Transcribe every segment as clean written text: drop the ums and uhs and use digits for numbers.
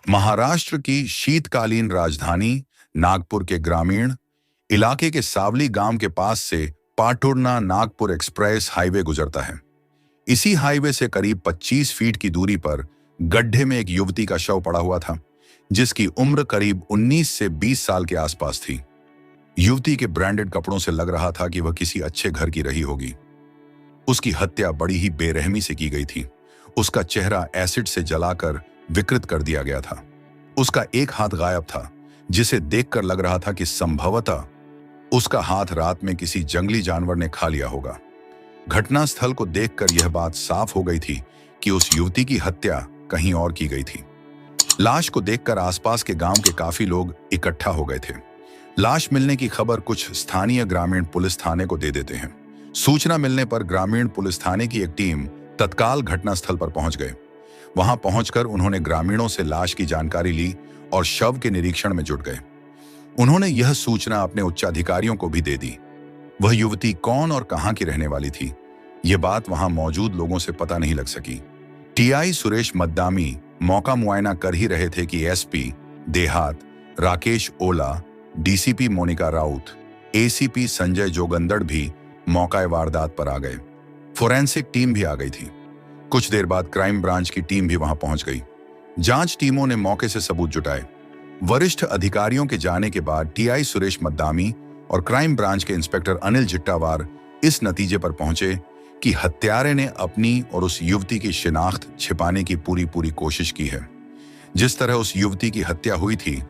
महाराष्ट्र की शीतकालीन राजधानी नागपुर के ग्रामीण इलाके के सावली गांव के पास से पाटुरना नागपुर एक्सप्रेस हाईवे गुजरता है। इसी हाईवे से करीब 25 फीट की दूरी पर गड्ढे में एक युवती का शव पड़ा हुआ था, जिसकी उम्र करीब 19 से 20 साल के आसपास थी। युवती के ब्रांडेड कपड़ों से लग रहा था कि वह किसी अच्छे घर की रही होगी। उसकी हत्या बड़ी ही बेरहमी से की गई थी। उसका चेहरा एसिड से जलाकर विकृत कर दिया गया था। उसका एक हाथ गायब था, जिसे देखकर लग रहा था कि संभवतः उसका हाथ रात में किसी जंगली जानवर ने खा लिया होगा। घटनास्थल को देखकर यह बात साफ हो गई थी कि उस युवती की हत्या कहीं और की गई थी। लाश को देखकर आसपास के गांव के काफी लोग इकट्ठा हो गए थे। लाश मिलने की खबर कुछ स्थानीय ग्रामीण पुलिस थाने को दे देते हैं। सूचना मिलने पर ग्रामीण पुलिस थाने की एक टीम तत्काल घटनास्थल पर पहुंच गए। वहां पहुंचकर उन्होंने ग्रामीणों से लाश की जानकारी ली और शव के निरीक्षण में जुट गए। उन्होंने यह सूचना अपने उच्चाधिकारियों को भी दे दी। वह युवती कौन और कहां की रहने वाली थी, यह बात वहां मौजूद लोगों से पता नहीं लग सकी। टीआई सुरेश मद्दामी मौका मुआयना कर ही रहे थे कि एसपी देहात राकेश ओला, डीसीपी मोनिका राउत, एसीपी संजय जोगंदड़ भी मौका वारदात पर आ गए। फोरेंसिक टीम भी आ गई थी। कुछ देर बाद क्राइम ब्रांच की टीम भी वहां पहुंच गई। जांच टीमों ने मौके से सबूत जुटाए। वरिष्ठ अधिकारियों के जाने के बाद टीआई सुरेश मद्दामी और क्राइम ब्रांच के इंस्पेक्टर अनिल जिट्टावार इस नतीजे पर पहुंचे कि हत्यारे ने अपनी और उस युवती की शिनाख्त छिपाने की पूरी कोशिश की है। जिस तरह उस युवती की हत्या हुई थी,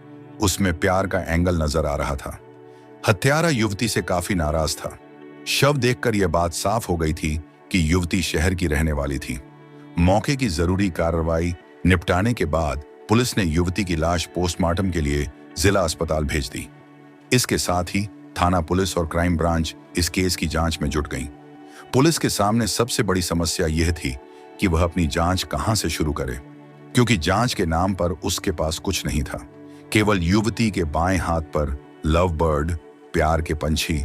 उसमें प्यार का एंगल नजर आ रहा था। हत्यारा युवती से काफी नाराज था। शव देखकर यह बात साफ हो गई थी कि युवती शहर की रहने वाली थी। मौके की जरूरी कार्रवाई निपटाने के बाद पुलिस ने युवती की लाश पोस्टमार्टम के लिए जिला अस्पताल भेज दी। इसके साथ ही थाना पुलिस और क्राइम ब्रांच इस केस की जांच में जुट गई। पुलिस के सामने सबसे बड़ी समस्या यह थी कि वह अपनी जांच कहां से शुरू करे, क्योंकि जांच के नाम पर उसके पास कुछ नहीं था। केवल युवती के बाएं हाथ पर लव बर्ड, प्यार के पंछी,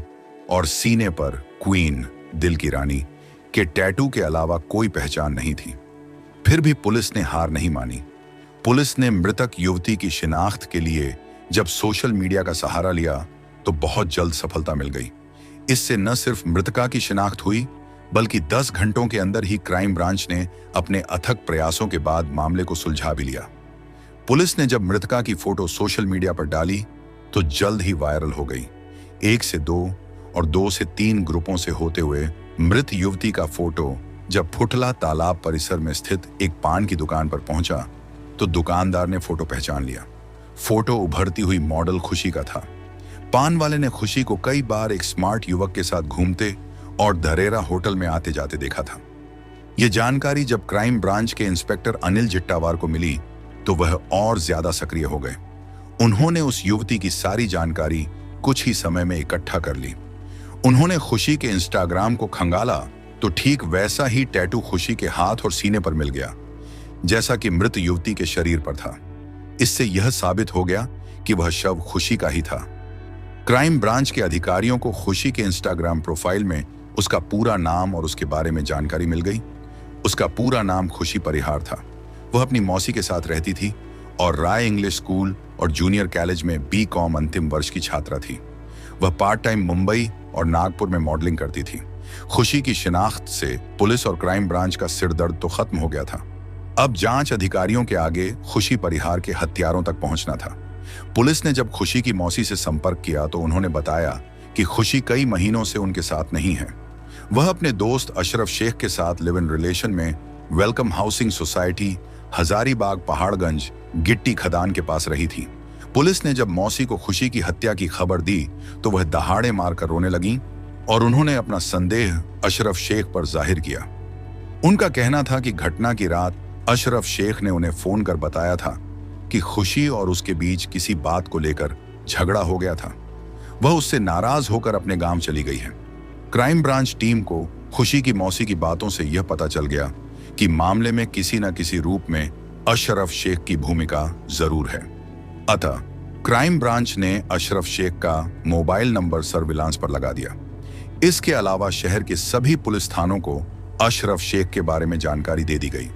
और सीने पर क्वीन, दिल की रानी के टैटू के अलावा कोई पहचान नहीं थी। फिर भी पुलिस ने हार नहीं मानी। पुलिस ने मृतक युवती की शिनाख्त के लिए जब सोशल मीडिया का सहारा लिया तो बहुत जल्द सफलता मिल गई। इससे न सिर्फ मृतका की शिनाख्त हुई, बल्कि 10 घंटों के अंदर ही क्राइम ब्रांच ने अपने अथक प्रयासों के बाद मामले को सुलझा भी लिया। पुलिस ने जब मृतका की फोटो सोशल मीडिया पर डाली तो जल्द ही वायरल हो गई। 1 से 2 और 2 से 3 ग्रुपों से होते हुए मृत युवती का फोटो जब फुटला तालाब परिसर में स्थित एक पान की दुकान पर पहुंचा तो दुकानदार ने फोटो पहचान लिया। फोटो उभरती हुई मॉडल खुशी का था। पान वाले ने खुशी को कई बार एक स्मार्ट युवक के साथ घूमते और धरेरा होटल में आते जाते देखा था। यह जानकारी जब क्राइम ब्रांच के इंस्पेक्टर अनिल जिट्टावार को मिली तो वह और ज्यादा सक्रिय हो गए। उन्होंने उस युवती की सारी जानकारी कुछ ही समय में इकट्ठा कर ली। उन्होंने खुशी के इंस्टाग्राम को खंगाला तो ठीक वैसा ही टैटू खुशी के हाथ और सीने पर मिल गया, जैसा कि मृत युवती के शरीर पर था। इससे यह साबित हो गया कि वह शव खुशी का ही था। क्राइम ब्रांच के अधिकारियों को खुशी के इंस्टाग्राम प्रोफाइल में उसका पूरा नाम और उसके बारे में जानकारी मिल गई। उसका पूरा नाम खुशी परिहार था। वह अपनी मौसी के साथ रहती थी और राय इंग्लिश स्कूल और जूनियर कॉलेज में बीकॉम अंतिम वर्ष की छात्रा थी। वह पार्ट टाइम मुंबई और नागपुर में मॉडलिंग करती थी। खुशी की शिनाख्त से पुलिस और क्राइम ब्रांच का सिरदर्द तो खत्म हो गया था। अब जांच अधिकारियों के आगे खुशी परिहार के हत्यारों तक पहुंचना था। पुलिस ने जब खुशी की मौसी से संपर्क किया तो उन्होंने बताया कि खुशी कई महीनों से उनके साथ नहीं है। वह अपने दोस्त अशरफ शेख के साथ लिव इन रिलेशन में welcome housing society, Hazaribagh, Paharganj, गिट्टी खदान के पास रही थी। पुलिस ने जब मौसी को खुशी की हत्या की खबर दी तो वह दहाड़े मारकर रोने लगी और उन्होंने अपना संदेह अशरफ शेख पर जाहिर किया। उनका कहना था कि घटना की रात अशरफ शेख ने उन्हें फोन कर बताया था कि खुशी और उसके बीच किसी बात को लेकर झगड़ा हो गया था। वह उससे नाराज होकर अपने गांव चली गई है। क्राइम ब्रांच टीम को खुशी की मौसी की बातों से यह पता चल गया कि मामले में किसी न किसी रूप में अशरफ शेख की भूमिका जरूर है। अतः क्राइम ब्रांच ने अशरफ शेख का मोबाइल नंबर सर्विलांस पर लगा दिया। इसके अलावा शहर के सभी पुलिस थानों को अशरफ शेख के बारे में जानकारी दे दी गई।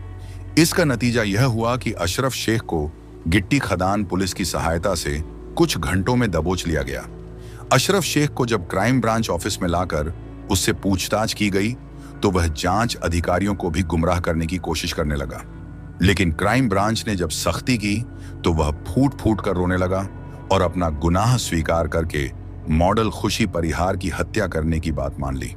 इसका नतीजा यह हुआ कि अशरफ शेख को गिट्टी खदान पुलिस की सहायता से कुछ घंटों में दबोच लिया गया। अशरफ शेख को जब क्राइम ब्रांच ऑफिस में लाकर उससे पूछताछ की गई तो वह जांच अधिकारियों को भी गुमराह करने की कोशिश करने लगा। लेकिन क्राइम ब्रांच ने जब सख्ती की तो वह फूट फूट कर रोने लगा और अपना गुनाह स्वीकार करके मॉडल खुशी परिहार की हत्या करने की बात मान ली।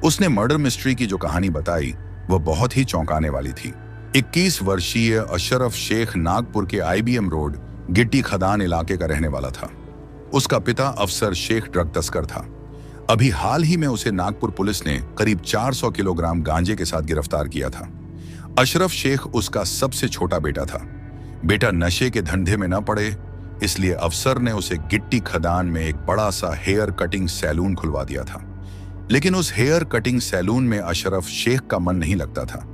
उसने मर्डर मिस्ट्री की जो कहानी बताई वह बहुत ही चौंकाने वाली थी। 21 वर्षीय अशरफ शेख नागपुर के IBM रोड गिट्टी खदान इलाके का रहने वाला था। उसका पिता अफसर शेख ड्रग तस्कर था। अभी हाल ही में उसे नागपुर पुलिस ने करीब 400 किलोग्राम गांजे के साथ गिरफ्तार किया था। अशरफ शेख उसका सबसे छोटा बेटा था। बेटा नशे के धंधे में न पड़े इसलिए अफसर ने उसे गिट्टी खदान में एक बड़ा सा हेयर कटिंग सैलून खुलवा दिया था। लेकिन उस हेयर कटिंग सैलून में अशरफ शेख का मन नहीं लगता था।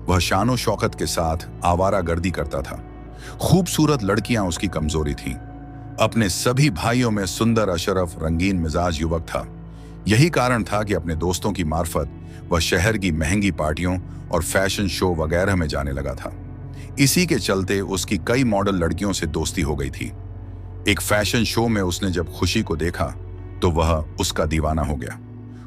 वह शानो शौकत के साथ आवारागर्दी करता था। खूबसूरत लड़कियां उसकी कमजोरी थीं। अपने सभी भाइयों में सुंदर अशरफ रंगीन मिजाज युवक था। यही कारण था कि अपने दोस्तों की मार्फत वह शहर की महंगी पार्टियों और फैशन शो वगैरह में जाने लगा था। इसी के चलते उसकी कई मॉडल लड़कियों से दोस्ती हो गई थी। एक फैशन शो में उसने जब खुशी को देखा तो वह उसका दीवाना हो गया।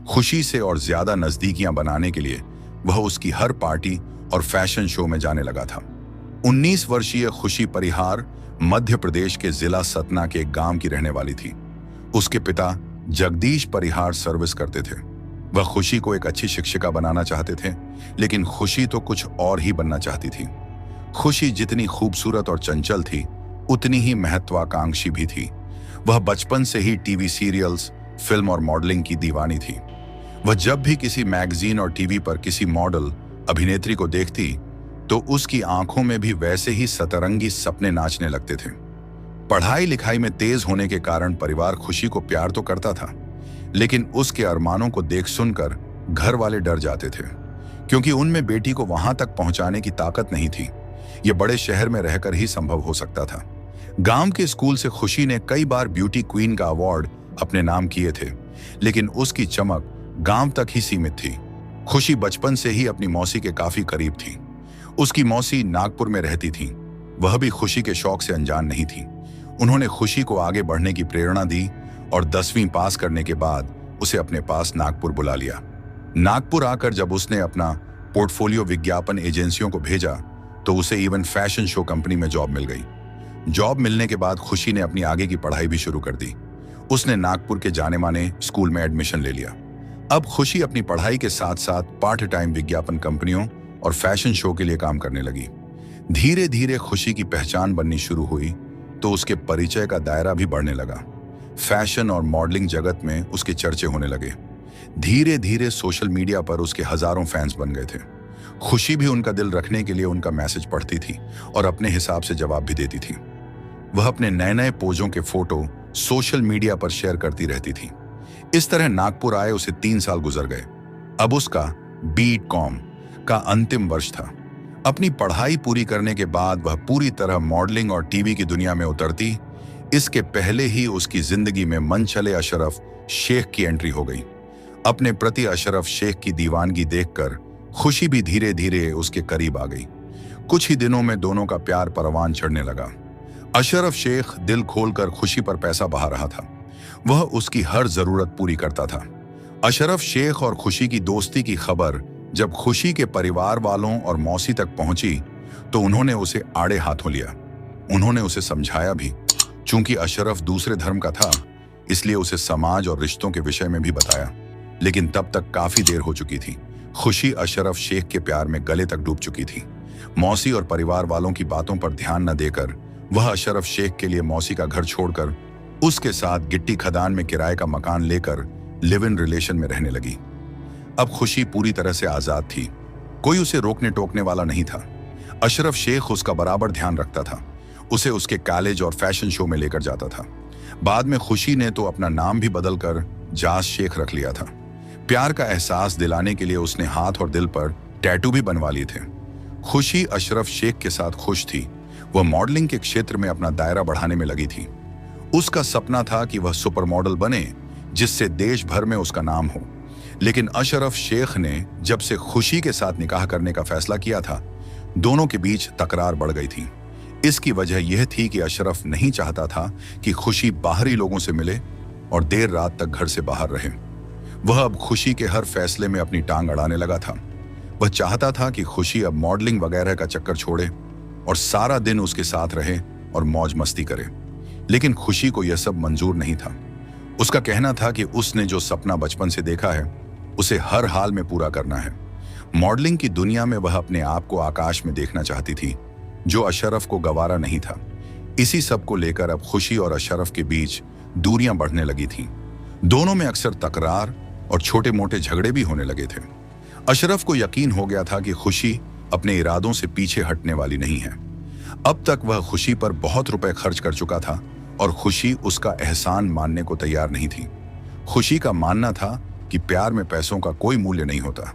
खुशी से और ज्यादा नजदीकियां बनाने के लिए वह उसकी हर पार्टी और फैशन शो में जाने लगा था। 19 वर्षीय खुशी परिहार मध्य प्रदेश के जिला सतना के एक गांव की रहने वाली थी। उसके पिता जगदीश परिहार सर्विस करते थे। वह खुशी को एक अच्छी शिक्षिका बनाना चाहते थे, लेकिन खुशी तो कुछ और ही बनना चाहती थी। खुशी जितनी खूबसूरत और चंचल थी उतनी ही महत्वाकांक्षी भी थी। वह बचपन से ही टीवी सीरियल्स, फिल्म और मॉडलिंग की दीवानी थी। वह जब भी किसी मैगजीन और टीवी पर किसी मॉडल अभिनेत्री को देखती तो उसकी आंखों में भी वैसे ही सतरंगी सपने नाचने लगते थे। पढ़ाई लिखाई में तेज होने के कारण परिवार खुशी को प्यार तो करता था, लेकिन उसके अरमानों को देख सुनकर घर वाले डर जाते थे, क्योंकि उनमें बेटी को वहां तक पहुंचाने की ताकत नहीं थी। यह बड़े शहर में रहकर ही संभव हो सकता था। गांव के स्कूल से खुशी ने कई बार ब्यूटी क्वीन का अवार्ड अपने नाम किए थे, लेकिन उसकी चमक गांव तक ही सीमित थी। खुशी बचपन से ही अपनी मौसी के काफी करीब थी। उसकी मौसी नागपुर में रहती थी। वह भी खुशी के शौक से अनजान नहीं थी। उन्होंने खुशी को आगे बढ़ने की प्रेरणा दी और 10वीं पास करने के बाद उसे अपने पास नागपुर बुला लिया। नागपुर आकर जब उसने अपना पोर्टफोलियो विज्ञापन एजेंसियों को भेजा तो उसे इवन फैशन शो कंपनी में जॉब मिल गई। जॉब मिलने के बाद खुशी ने अपनी आगे की पढ़ाई भी शुरू कर दी। उसने नागपुर के जाने माने स्कूल में एडमिशन ले लिया। अब खुशी अपनी पढ़ाई के साथ साथ पार्ट टाइम विज्ञापन कंपनियों और फैशन शो के लिए काम करने लगी। धीरे धीरे खुशी की पहचान बननी शुरू हुई तो उसके परिचय का दायरा भी बढ़ने लगा। फैशन और मॉडलिंग जगत में उसके चर्चे होने लगे। धीरे धीरे सोशल मीडिया पर उसके हजारों फैंस बन गए थे। खुशी भी उनका दिल रखने के लिए उनका मैसेज पढ़ती थी और अपने हिसाब से जवाब भी देती थी। वह अपने नए नए पोजों के फोटो सोशल मीडिया पर शेयर करती रहती थी। इस तरह नागपुर आए उसे 3 साल गुजर गए। अब उसका B.Com का अंतिम वर्ष था। अपनी पढ़ाई पूरी करने के बाद वह पूरी तरह मॉडलिंग और टीवी की दुनिया में उतरती। इसके पहले ही उसकी जिंदगी में मनचले अशरफ शेख की एंट्री हो गई। अपने प्रति अशरफ शेख की दीवानगी देखकर खुशी भी धीरे धीरे उसके करीब आ गई। कुछ ही दिनों में दोनों का प्यार परवान चढ़ने लगा। अशरफ शेख दिल खोलकर खुशी पर पैसा बहा रहा था। वह उसकी हर जरूरत पूरी करता था। अशरफ शेख और खुशी की दोस्ती की खबर जब खुशी के परिवार वालों और मौसी तक पहुंची तो उन्होंने उसे आड़े हाथों लिया। उन्होंने उसे समझाया भी। चूंकि अशरफ दूसरे धर्म का था इसलिए उसे समाज और रिश्तों के विषय में भी बताया, लेकिन तब तक काफी देर हो चुकी थी। खुशी अशरफ शेख के प्यार में गले तक डूब चुकी थी। मौसी और परिवार वालों की बातों पर ध्यान न देकर वह अशरफ शेख के लिए मौसी का घर छोड़कर उसके साथ गिट्टी खदान में किराए का मकान लेकर लिव इन रिलेशन में रहने लगी। अब खुशी पूरी तरह से आजाद थी। कोई उसे रोकने टोकने वाला नहीं था। अशरफ शेख उसका बराबर ध्यान रखता था। उसे उसके कॉलेज और फैशन शो में लेकर जाता था। बाद में खुशी ने तो अपना नाम भी बदलकर जास शेख रख लिया था। प्यार का एहसास दिलाने के लिए उसने हाथ और दिल पर टैटू भी बनवा लिए थे। खुशी अशरफ शेख के साथ खुश थी। वह मॉडलिंग के क्षेत्र में अपना दायरा बढ़ाने में लगी थी। उसका सपना था कि वह सुपर मॉडल बने जिससे देश भर में उसका नाम हो। लेकिन अशरफ शेख ने जब से खुशी के साथ निकाह करने का फैसला किया था, दोनों के बीच तकरार बढ़ गई थी। इसकी वजह यह थी कि अशरफ नहीं चाहता था कि खुशी बाहरी लोगों से मिले और देर रात तक घर से बाहर रहे। वह अब खुशी के हर फैसले में अपनी टांग अड़ाने लगा था। वह चाहता था कि खुशी अब मॉडलिंग वगैरह का चक्कर छोड़े और सारा दिन उसके साथ रहे और मौज मस्ती करे। लेकिन खुशी को यह सब मंजूर नहीं था। उसका कहना था कि उसने जो सपना बचपन से देखा है उसे हर हाल में पूरा करना है। मॉडलिंग की दुनिया में वह अपने आप को आकाश में देखना चाहती थी, जो अशरफ को गवारा नहीं था। इसी सब को लेकर अब खुशी और अशरफ के बीच दूरियां बढ़ने लगी थीं। दोनों में अक्सर तकरार और छोटे मोटे झगड़े भी होने लगे थे। अशरफ को यकीन हो गया था कि खुशी अपने इरादों से पीछे हटने वाली नहीं है। अब तक वह खुशी पर बहुत रुपए खर्च कर चुका था और खुशी उसका एहसान मानने को तैयार नहीं थी। खुशी का मानना था कि प्यार में पैसों का कोई मूल्य नहीं होता।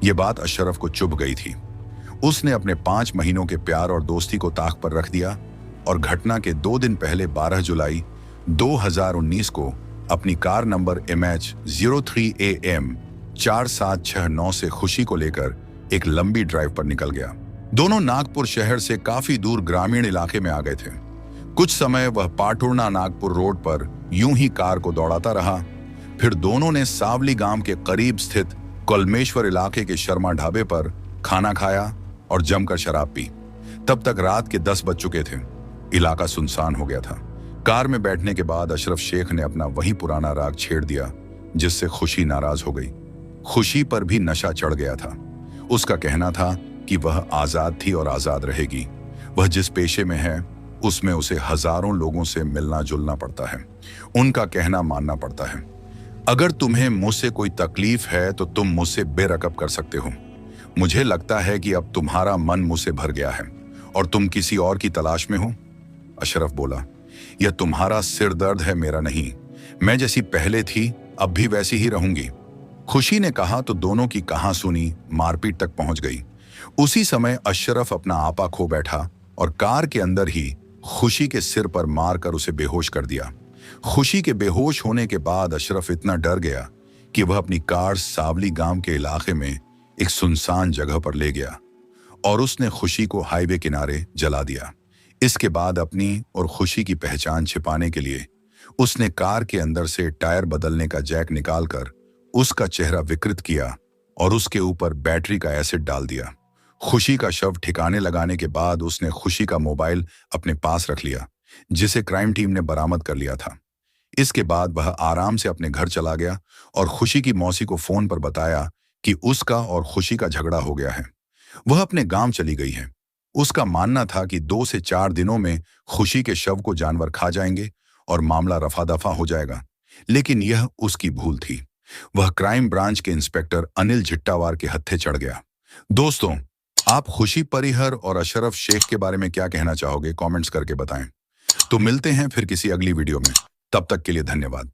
यह बात अशरफ को चुभ गई थी। उसने अपने 5 महीनों के प्यार और दोस्ती को ताक पर रख दिया और घटना के 2 दिन पहले 12 जुलाई 2019 को अपनी कार नंबर MH03AM 4769 से खुशी को लेकर एक लंबी ड्राइव पर निकल गया। दोनों नागपुर शहर से काफी दूर ग्रामीण इलाके में आ गए थे। कुछ समय वह पाटुरना नागपुर रोड पर यूं ही कार को दौड़ाता रहा। फिर दोनों ने सावली गांव के करीब स्थित कलमेश्वर इलाके के शर्मा ढाबे पर खाना खाया और जमकर शराब पी। तब तक रात के 10 बज चुके थे। इलाका सुनसान हो गया था। कार में बैठने के बाद अशरफ शेख ने अपना वही पुराना राग छेड़ दिया जिससे खुशी नाराज हो गई। खुशी पर भी नशा चढ़ गया था। उसका कहना था कि वह आजाद थी और आजाद रहेगी। वह जिस पेशे में है उसमें उसे हजारों लोगों से मिलना जुलना पड़ता है, उनका कहना मानना पड़ता है। अगर तुम्हें मुझसे कोई तकलीफ है तो तुम मुझसे बेरकब कर सकते हो। मुझे लगता है कि अब तुम्हारा मन मुझसे भर गया है और तुम किसी और की तलाश में हो। अशरफ बोला, यह तुम्हारा सिर दर्द है, मेरा नहीं। मैं जैसी पहले थी अब भी वैसी ही रहूंगी। खुशी ने कहा तो दोनों की कहां सुनी मारपीट तक पहुंच गई। उसी समय अशरफ अपना आपा खो बैठा और कार के अंदर ही खुशी के सिर पर मारकर उसे बेहोश कर दिया। खुशी के बेहोश होने के बाद अशरफ इतना डर गया कि वह अपनी कार सावली गांव के इलाके में एक सुनसान जगह पर ले गया और उसने खुशी को हाईवे किनारे जला दिया। इसके बाद अपनी और खुशी की पहचान छिपाने के लिए उसने कार के अंदर से टायर बदलने का जैक निकालकर उसका चेहरा विकृत किया और उसके ऊपर बैटरी का एसिड डाल दिया। खुशी का शव ठिकाने लगाने के बाद उसने खुशी का मोबाइल अपने पास रख लिया, जिसे क्राइम टीम ने बरामद कर लिया था। इसके बाद वह आराम से अपने घर चला गया और खुशी की मौसी को फोन पर बताया कि उसका और खुशी का झगड़ा हो गया है। वह अपने गांव चली गई है। उसका मानना था कि 2 से 4 दिनों में खुशी के शव को जानवर खा जाएंगे और मामला रफा दफा हो जाएगा, लेकिन यह उसकी भूल थी। वह क्राइम ब्रांच के इंस्पेक्टर अनिल झिट्टावार के हत्थे चढ़ गया। दोस्तों, आप खुशी परिहर और अशरफ शेख के बारे में क्या कहना चाहोगे? कमेंट्स करके बताएं। तो मिलते हैं फिर किसी अगली वीडियो में। तब तक के लिए धन्यवाद।